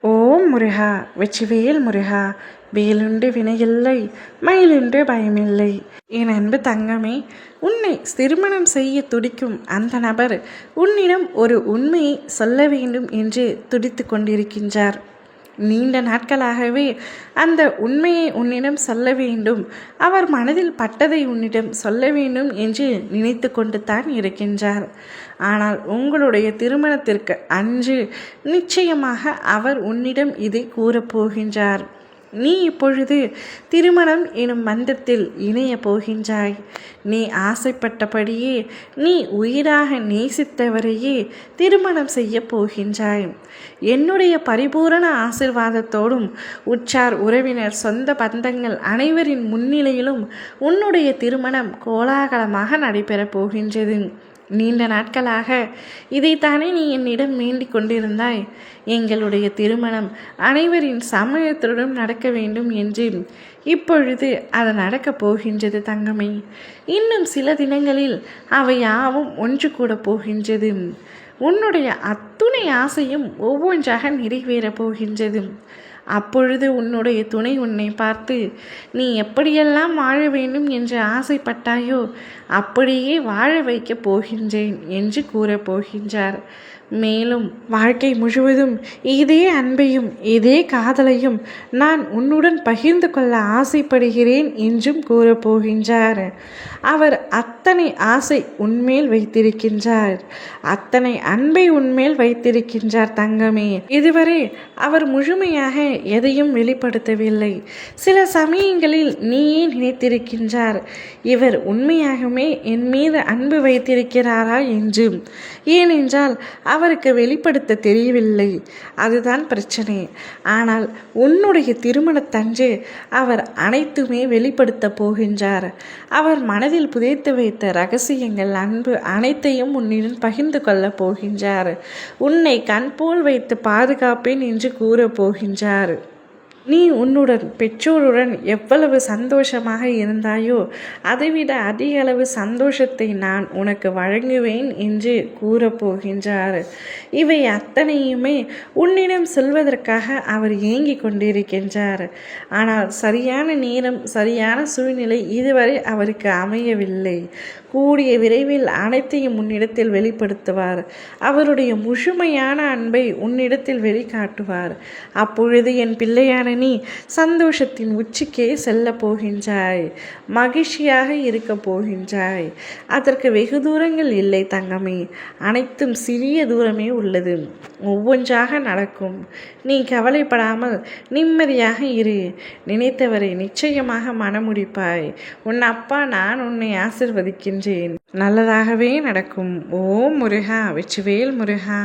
ஓம் முருகா வெற்றிவேல் முருகா. வேலுண்டு வினையில்லை, மயிலுண்டு பயமில்லை. என் அன்பு தங்கமே, உன்னை திருமணம் செய்ய துடிக்கும் அந்த நபர் உன்னிடம் ஒரு உண்மையை சொல்ல வேண்டும் என்று துடித்து கொண்டிருக்கின்றார். நீண்ட நாட்களாகவே அந்த உண்மையை உன்னிடம் சொல்ல வேண்டும், அவர் மனதில் பட்டதை உன்னிடம் சொல்ல வேண்டும் என்று நினைத்து கொண்டு தான் இருக்கின்றார். ஆனால் உங்களுடைய திருமணத்திற்கு அன்று நிச்சயமாக அவர் உன்னிடம் இதை கூறப்போகின்றார். நீ இப்பொழுது திருமணம் எனும் மந்தத்தில் இணைய போகின்றாய். நீ ஆசைப்பட்டபடியே, நீ உயிராக நேசித்தவரையே திருமணம் செய்ய போகின்றாய். என்னுடைய பரிபூரண ஆசிர்வாதத்தோடும் உற்றார் உறவினர் சொந்த பந்தங்கள் அனைவரின் முன்னிலையிலும் உன்னுடைய திருமணம் கோலாகலமாக நடைபெறப் போகின்றது. நீண்ட நாட்களாக இதைத்தானே நீ என்னிடம் வேண்டிக் கொண்டிருந்தாய். எங்களுடைய திருமணம் அனைவரின் சமயத்துடன் நடக்க வேண்டும் என்று. இப்பொழுது அது நடக்கப் போகின்றது தங்கமே. இன்னும் சில தினங்களில் அவை யாவும் ஒன்று கூட போகின்றது. உன்னுடைய அத்துணை ஆசையும் ஒவ்வொன்றாக நிறைவேறப் போகின்றது. அப்பொழுது உன்னுடைய துணை உன்னை பார்த்து, நீ எப்படியெல்லாம் வாழ வேண்டும் என்று ஆசைப்பட்டாயோ அப்படியே வாழ வைக்கப் போகின்றேன் என்று கூறப்போகின்றார். மேலும் வாழ்க்கை முழுவதும் இதே அன்பையும் இதே காதலையும் நான் உன்னுடன் பகிர்ந்து கொள்ள ஆசைப்படுகிறேன் என்றும் கூறப்போகின்றார். அவர் அத்தனை ஆசை உன்மேல் வைத்திருக்கின்றார், அத்தனை அன்பை உன்மேல் வைத்திருக்கின்றார் தங்கமே. இதுவரை அவர் முழுமையாக எதையும் வெளிப்படுத்தவில்லை. சில சமயங்களில் நீயே நினைத்திருக்கின்றார், இவர் உண்மையாகவே என் மீது அன்பு வைத்திருக்கிறாரா என்று. ஏனென்றால் அவருக்கு வெளிப்படுத்த தெரியவில்லை, அதுதான் பிரச்சனை. ஆனால் உன்னுடைய திருமணத்தன்று அவர் அனைத்துமே வெளிப்படுத்த போகின்றார். அவர் மனதில் புதைத்து வைத்த ரகசியங்கள், அன்பு அனைத்தையும் உன்னுடன் பகிர்ந்து கொள்ளப் போகின்றார். உன்னை கண் போல் வைத்து பாதுகாப்பேன் என்று கூறப் போகின்றார். நீ உன்னுடன் பெற்றோருடன் எவ்வளவு சந்தோஷமாக இருந்தாயோ அதைவிட அதிக அளவு சந்தோஷத்தை நான் உனக்கு வழங்குவேன் என்று கூறப்போகின்றார். இவை அத்தனையுமே உன்னிடம் சொல்வதற்காக அவர் ஏங்கி கொண்டிருக்கின்றார். ஆனால் சரியான நேரம், சரியான சூழ்நிலை இதுவரை அவருக்கு அமையவில்லை. கூடிய விரைவில் அனைத்தையும் உன்னிடத்தில் வெளிப்படுத்துவார். அவருடைய முழுமையான அன்பை உன்னிடத்தில் வெளிக்காட்டுவார். அப்பொழுது என் பிள்ளையான நீ சந்தோஷத்தின் உச்சிக்கே செல்ல போகின்றாய், மகிழ்ச்சியாக இருக்க போகின்றாய். அதற்கு வெகு தூரங்கள் இல்லை தங்கமே, அனைத்தும் சிறிய தூரமே உள்ளது. ஒவ்வொன்றாக நடக்கும். நீ கவலைப்படாமல் நிம்மதியாக இரு. நினைத்தவரை நிச்சயமாக மனமுடிப்பாய். உன் அப்பா நான் உன்னை ஆசிர்வதிக்கின்றேன். நல்லதாகவே நடக்கும். ஓம் முருகா வெற்றிவேல் முருகா.